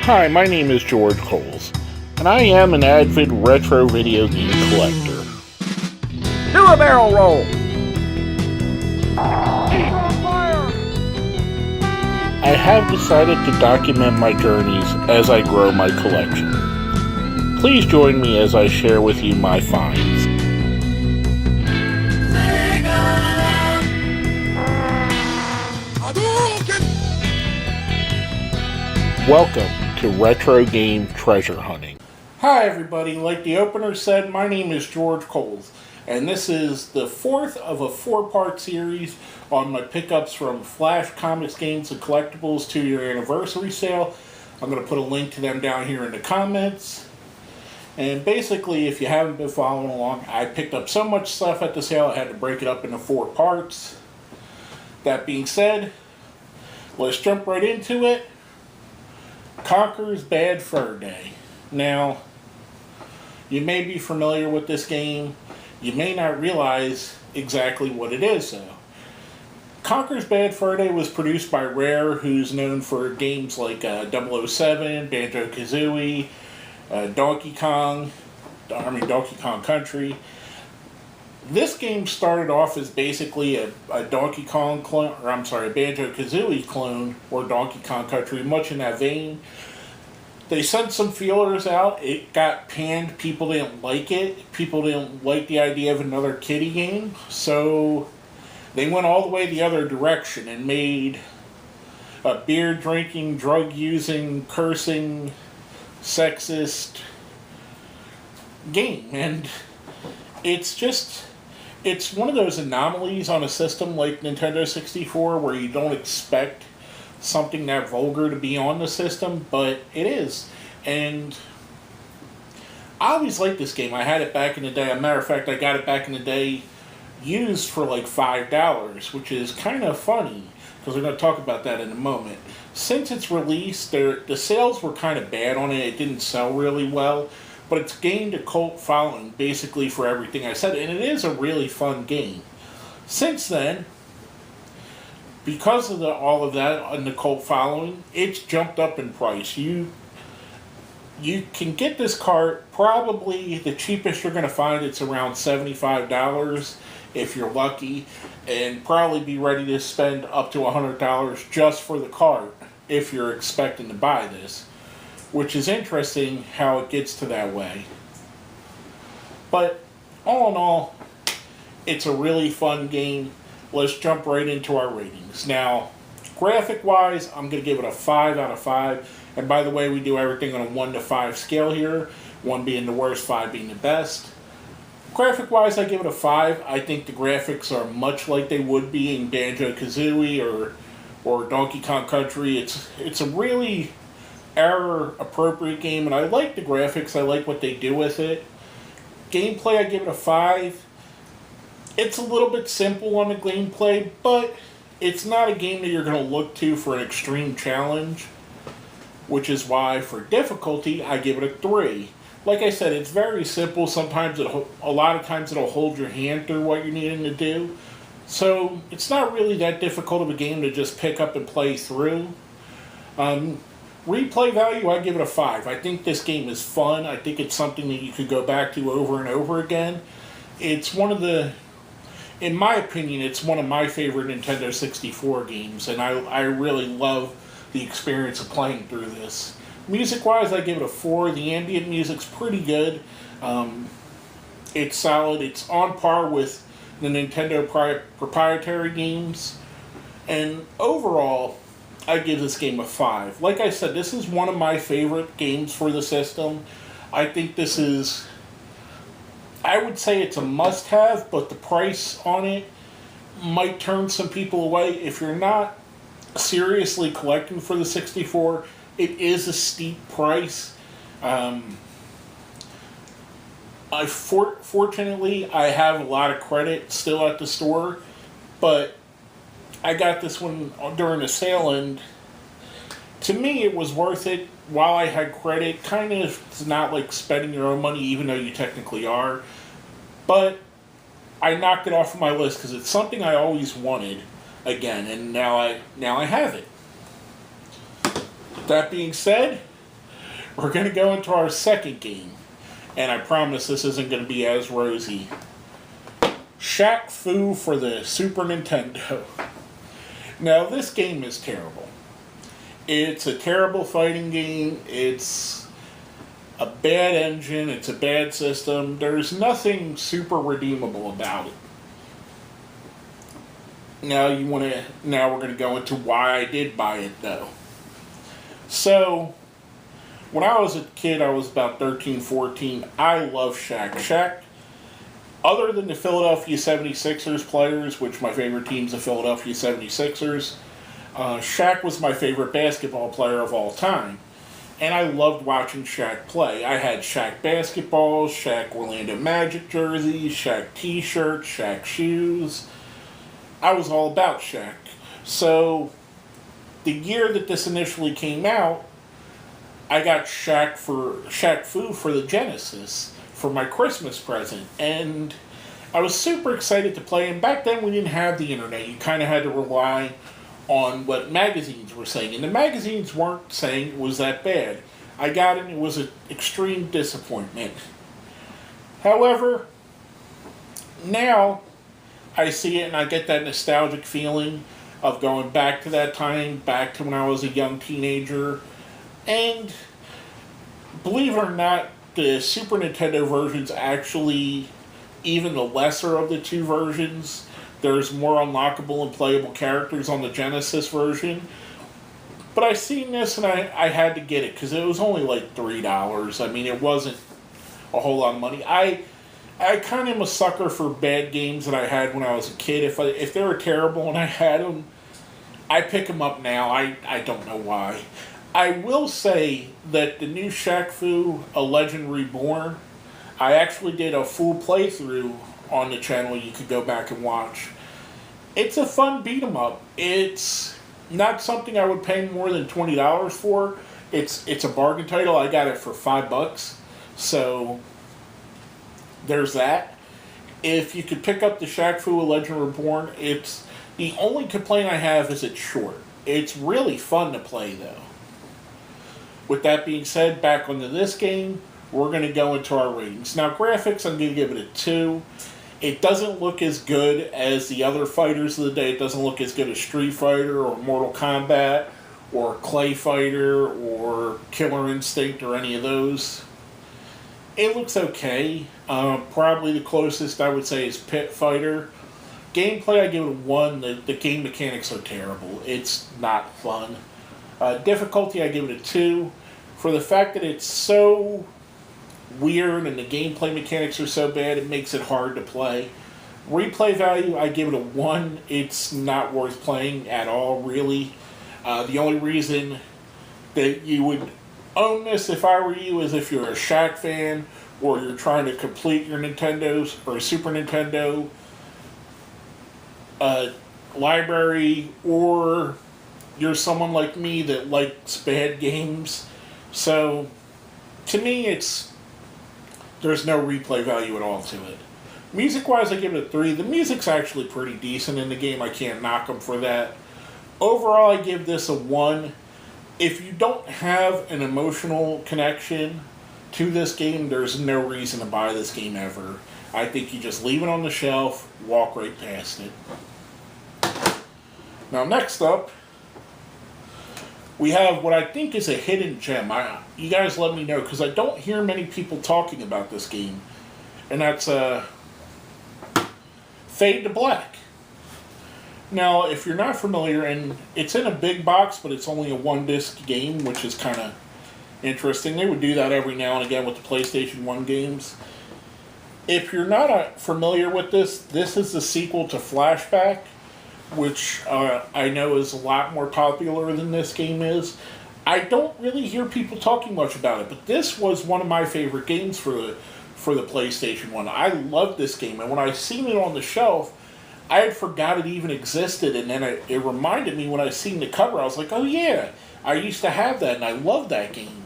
Hi, my name is George Coles, and I am an avid retro video game collector. Do a barrel roll! I have decided to document my journeys as I grow my collection. Please join me as I share with you my finds. Welcome to Retro Game Treasure Hunting. Hi everybody, like the opener said, my name is George Coles, and this is the fourth of a four-part series on my pickups from Flash Comics, Games, and Collectibles 2-year anniversary sale. I'm going to put a link to them down here in the comments. And basically, if you haven't been following along, I picked up so much stuff at the sale I had to break it up into 4 parts. That being said, let's jump right into it. Conker's Bad Fur Day. Now, you may be familiar with this game. You may not realize exactly what it is, though. Conker's Bad Fur Day was produced by Rare, who's known for games like 007, Banjo-Kazooie, Donkey Kong Country. This game started off as basically a Donkey Kong clone, or I'm sorry, a Banjo-Kazooie clone, or Donkey Kong Country, much in that vein. They sent some feelers out. It got panned. People didn't like it. People didn't like the idea of another kiddie game. So they went all the way the other direction and made a beer drinking, drug using, cursing, sexist game. And it's one of those anomalies on a system like Nintendo 64 where you don't expect something that vulgar to be on the system, but it is. And I always liked this game. I had it back in the day. As a matter of fact, I got it back in the day used for like $5, which is kind of funny because we're going to talk about that in a moment. Since its release, the sales were kind of bad on it. It didn't sell really well. But it's gained a cult following basically for everything I said, and it is a really fun game. Since then, because of all of that and the cult following, it's jumped up in price. You can get this cart, probably the cheapest you're going to find, it's around $75 if you're lucky, and probably be ready to spend up to $100 just for the cart if you're expecting to buy this. Which is interesting how it gets to that way. But all in all, it's a really fun game. Let's jump right into our ratings. Now, graphic-wise, I'm going to give it a 5 out of 5. And by the way, we do everything on a 1 to 5 scale here. 1 being the worst, 5 being the best. Graphic-wise, I give it a 5. I think the graphics are much like they would be in Banjo-Kazooie or Donkey Kong Country. It's a really era-appropriate game, and I like the graphics. I like what they do with it. Gameplay, I give it a 5. It's a little bit simple on the gameplay, but it's not a game that you're going to look to for an extreme challenge, which is why for difficulty, I give it a 3. Like I said, it's very simple. Sometimes a lot of times it'll hold your hand through what you're needing to do. So it's not really that difficult of a game to just pick up and play through. Replay value, I give it a 5. I think this game is fun. I think it's something that you could go back to over and over again. It's one of the, in my opinion, it's one of my favorite Nintendo 64 games, and I really love the experience of playing through this. Music-wise, I give it a 4. The ambient music's pretty good. It's solid. It's on par with the Nintendo proprietary games. And overall, I give this game a 5. Like I said, this is one of my favorite games for the system. I think this is, I would say it's a must-have, but the price on it might turn some people away. If you're not seriously collecting for the 64, it is a steep price. Fortunately, I have a lot of credit still at the store, but I got this one during a sale, and to me it was worth it while I had credit. Kind of, it's not like spending your own money, even though you technically are. But I knocked it off of my list because it's something I always wanted again, and now I have it. That being said, we're going to go into our second game. And I promise this isn't going to be as rosy. Shaq Fu for the Super Nintendo. Now, this game is terrible. It's a terrible fighting game. It's a bad engine. It's a bad system. There's nothing super redeemable about it. Now we're going to go into why I did buy it, though. So, when I was a kid, I was about 13, 14. I love Shaq. Shaq, other than the Philadelphia 76ers players, which my favorite team's the Philadelphia 76ers, Shaq was my favorite basketball player of all time. And I loved watching Shaq play. I had Shaq basketballs, Shaq Orlando Magic jerseys, Shaq t-shirts, Shaq shoes. I was all about Shaq. So, the year that this initially came out, I got Shaq Fu for the Genesis for my Christmas present. And I was super excited to play. And back then we didn't have the internet. You kind of had to rely on what magazines were saying. And the magazines weren't saying it was that bad. I got it and it was an extreme disappointment. However, now I see it and I get that nostalgic feeling of going back to that time, back to when I was a young teenager. And believe it or not, the Super Nintendo version's actually even the lesser of the two versions. There's more unlockable and playable characters on the Genesis version. But I seen this and I had to get it because it was only like $3. I mean, it wasn't a whole lot of money. I kind of am a sucker for bad games that I had when I was a kid. If they were terrible and I had them, I pick them up now. I don't know why. I will say that the new Shaq Fu, A Legend Reborn, I actually did a full playthrough on the channel you could go back and watch. It's a fun beat 'em up. It's not something I would pay more than $20 for. It's a bargain title. I got it for $5. So there's that. If you could pick up the Shaq Fu, A Legend Reborn, it's the only complaint I have is it's short. It's really fun to play though. With that being said, back onto this game, we're going to go into our ratings. Now, graphics, I'm going to give it a 2. It doesn't look as good as the other fighters of the day. It doesn't look as good as Street Fighter or Mortal Kombat or Clay Fighter or Killer Instinct or any of those. It looks okay. Probably the closest I would say is Pit Fighter. Gameplay, I give it a 1. The game mechanics are terrible. It's not fun. Difficulty, I give it a 2. For the fact that it's so weird and the gameplay mechanics are so bad, it makes it hard to play. Replay value, I give it a 1. It's not worth playing at all, really. The only reason that you would own this if I were you is if you're a Shaq fan or you're trying to complete your Nintendo's or Super Nintendo library, or you're someone like me that likes bad games. So, to me, there's no replay value at all to it. Music-wise, I give it a 3. The music's actually pretty decent in the game. I can't knock them for that. Overall, I give this a 1. If you don't have an emotional connection to this game, there's no reason to buy this game ever. I think you just leave it on the shelf, walk right past it. Now, next up, we have what I think is a hidden gem. You guys let me know, because I don't hear many people talking about this game. And that's Fade to Black. Now, if you're not familiar, and it's in a big box, but it's only a 1-disc game, which is kind of interesting. They would do that every now and again with the PlayStation 1 games. If you're not familiar with this is the sequel to Flashback, which I know is a lot more popular than this game is. I don't really hear people talking much about it, but this was one of my favorite games for the PlayStation 1. I loved this game, and when I seen it on the shelf, I had forgot it even existed, and then it reminded me when I seen the cover. I was like, oh yeah, I used to have that, and I loved that game.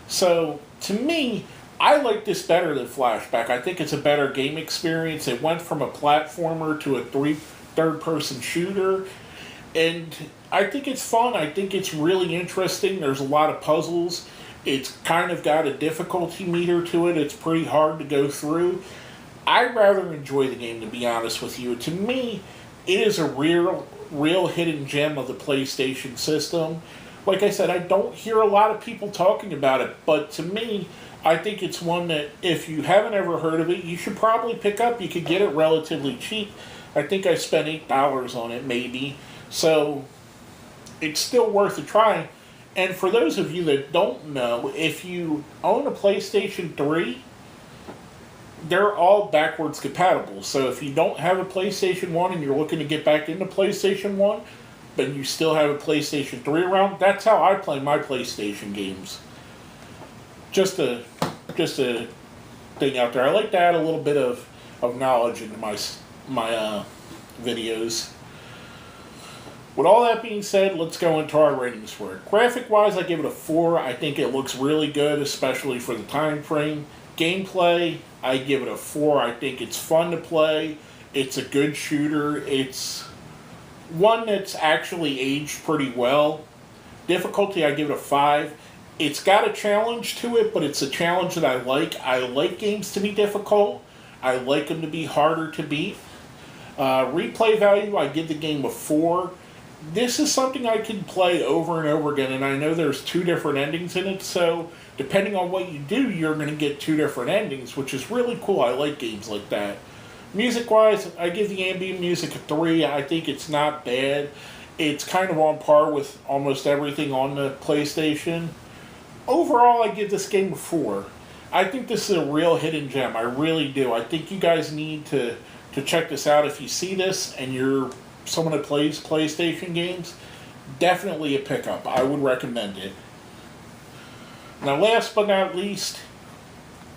So, to me, I like this better than Flashback. I think it's a better game experience. It went from a platformer to a third-person shooter, and I think it's fun. I think it's really interesting. There's a lot of puzzles, It's kind of got a difficulty meter to it. It's pretty hard to go through. I'd rather enjoy the game, to be honest with you. To me, it is a real hidden gem of the PlayStation system. Like I said, I don't hear a lot of people talking about it, but to me, I think it's one that if you haven't ever heard of it, you should probably pick up. You could get it relatively cheap. I think I spent $8 on it, maybe. So, it's still worth a try. And for those of you that don't know, if you own a PlayStation 3, they're all backwards compatible. So if you don't have a PlayStation 1 and you're looking to get back into PlayStation 1, but you still have a PlayStation 3 around, that's how I play my PlayStation games. Just a thing out there. I like to add a little bit of knowledge into my videos. With all that being said, let's go into our ratings for it. Graphic-wise, I give it a 4. I think it looks really good, especially for the time frame. Gameplay, I give it a 4. I think it's fun to play. It's a good shooter. It's one that's actually aged pretty well. Difficulty, I give it a 5. It's got a challenge to it, but it's a challenge that I like. I like games to be difficult. I like them to be harder to beat. Replay value, I give the game a 4. This is something I can play over and over again, and I know there's 2 different endings in it, so depending on what you do, you're going to get 2 different endings, which is really cool. I like games like that. Music-wise, I give the ambient music a 3. I think it's not bad. It's kind of on par with almost everything on the PlayStation. Overall, I give this game a 4. I think this is a real hidden gem. I really do. I think you guys need to check this out. If you see this and you're someone that plays PlayStation games, definitely a pickup. I would recommend it. Now, last but not least,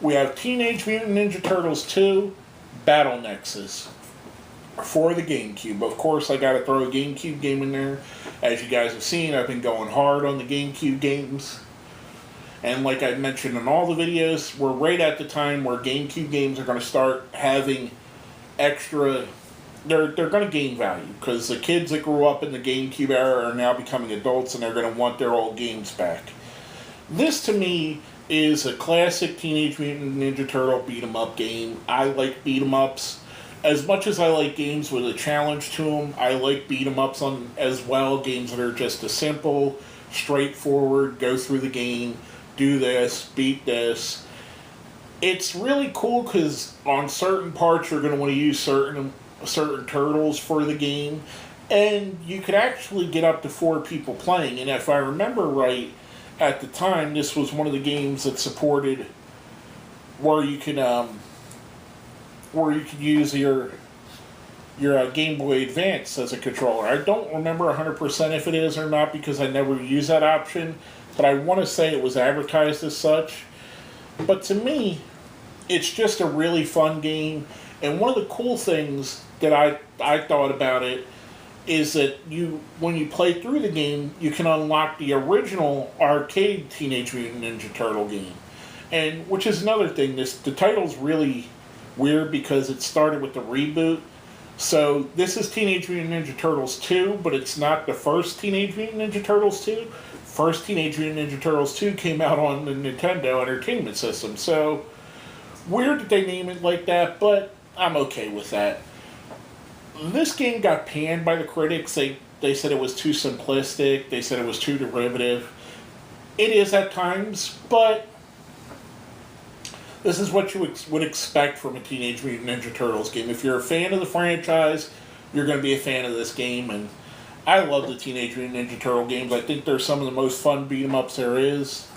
we have Teenage Mutant Ninja Turtles 2 Battle Nexus for the GameCube. Of course, I got to throw a GameCube game in there. As you guys have seen, I've been going hard on the GameCube games. And like I mentioned in all the videos, we're right at the time where GameCube games are going to start having extra... They're going to gain value, because the kids that grew up in the GameCube era are now becoming adults, and they're going to want their old games back. This, to me, is a classic Teenage Mutant Ninja Turtle beat-em-up game. I like beat-em-ups. As much as I like games with a challenge to them, I like beat-em-ups as well. Games that are just a simple, straightforward, go through the game, do this, beat this. It's really cool because on certain parts you're going to want to use certain turtles for the game, and you could actually get up to 4 people playing. And if I remember right, at the time, this was one of the games that supported where you could use your Game Boy Advance as a controller. I don't remember 100% if it is or not, because I never used that option, but I want to say it was advertised as such. But to me, it's just a really fun game. And one of the cool things that I thought about it is that when you play through the game, you can unlock the original arcade Teenage Mutant Ninja Turtle game. And which is another thing, the title's really weird because it started with the reboot. So this is Teenage Mutant Ninja Turtles 2, but it's not the first Teenage Mutant Ninja Turtles 2. First Teenage Mutant Ninja Turtles 2 came out on the Nintendo Entertainment System. So weird that they name it like that, but I'm okay with that. This game got panned by the critics. They said it was too simplistic. They said it was too derivative. It is at times, but this is what you would expect from a Teenage Mutant Ninja Turtles game. If you're a fan of the franchise, you're going to be a fan of this game. And I love the Teenage Mutant Ninja Turtle games. I think they're some of the most fun beat-em-ups there is.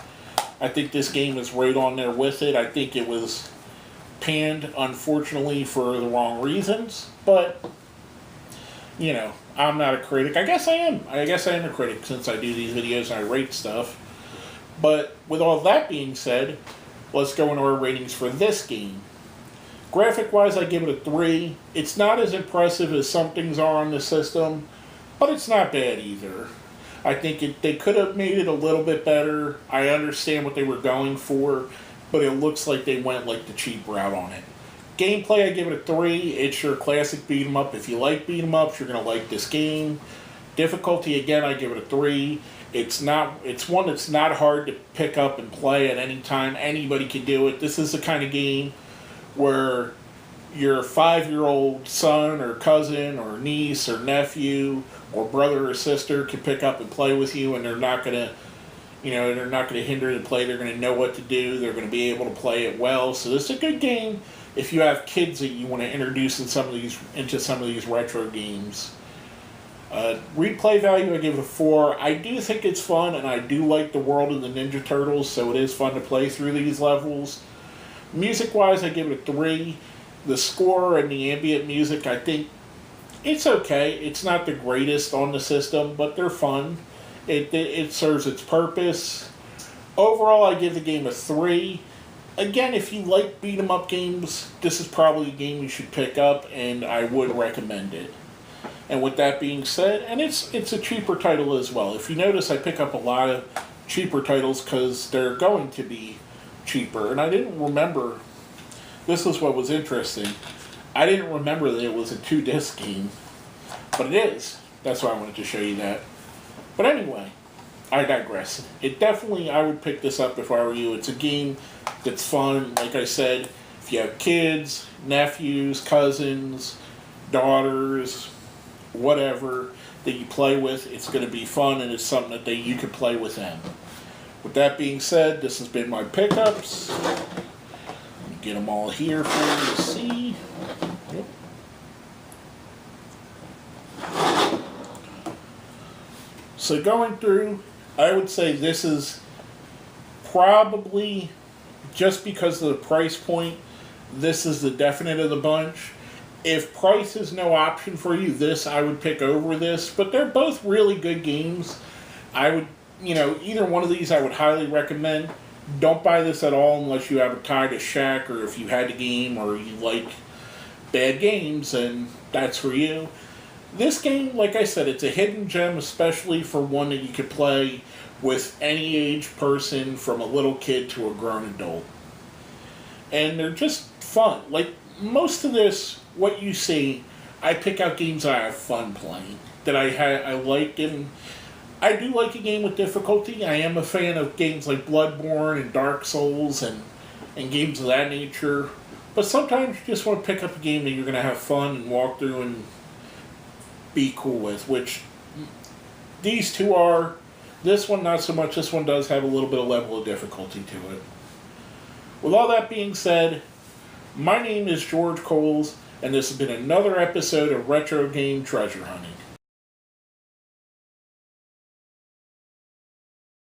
I think this game is right on there with it. I think it was panned, unfortunately, for the wrong reasons. But, you know, I'm not a critic. I guess I am. I guess I am a critic since I do these videos and I rate stuff. But with all that being said, let's go into our ratings for this game. Graphic-wise, I give it a 3. It's not as impressive as some things are on the system, but it's not bad either. I think they could have made it a little bit better. I understand what they were going for, but it looks like they went like the cheap route on it. Gameplay, I give it a 3. It's your classic beat 'em up. If you like beat 'em ups, you're going to like this game. Difficulty, again, I give it a 3. It's one that's not hard to pick up and play at any time. Anybody can do it. This is the kind of game where your 5-year-old son or cousin or niece or nephew or brother or sister can pick up and play with you, and they're not gonna hinder the play. They're gonna know what to do. They're gonna be able to play it well. So this is a good game if you have kids that you want to introduce into some of these retro games. Replay value, I give it a 4. I do think it's fun, and I do like the world of the Ninja Turtles, so it is fun to play through these levels. Music-wise, I give it a 3. The score and the ambient music, I think it's okay. It's not the greatest on the system, but they're fun. It serves its purpose. Overall, I give the game a 3. Again, if you like beat-em-up games, this is probably a game you should pick up, and I would recommend it. And with that being said, and it's a cheaper title as well. If you notice, I pick up a lot of cheaper titles because they're going to be cheaper. And I didn't remember, this is what was interesting, I didn't remember that it was a 2-disc game. But it is. That's why I wanted to show you that. But anyway, I digress. I would pick this up if I were you. It's a game that's fun. Like I said, if you have kids, nephews, cousins, daughters, whatever that you play with, it's going to be fun, and it's something that you can play with them. With that being said, this has been my pickups. Let me get them all here for you to see. Yep. So going through, I would say this is probably, just because of the price point, this is the definite of the bunch. If price is no option for you, I would pick over this. But they're both really good games. I would, either one of these I would highly recommend. Don't buy this at all unless you have a tie to Shaq, or if you had a game or you like bad games, and that's for you. This game, like I said, it's a hidden gem, especially for one that you could play with any age person, from a little kid to a grown adult. And they're just fun. Like, most of this, what you see, I pick out games I have fun playing, that I like, and I do like a game with difficulty. I am a fan of games like Bloodborne and Dark Souls and games of that nature. But sometimes you just want to pick up a game that you're going to have fun and walk through and be cool with, which these two are. This one, not so much. This one does have a little bit of level of difficulty to it. With all that being said, my name is George Coles, and this has been another episode of Retro Game Treasure Hunting.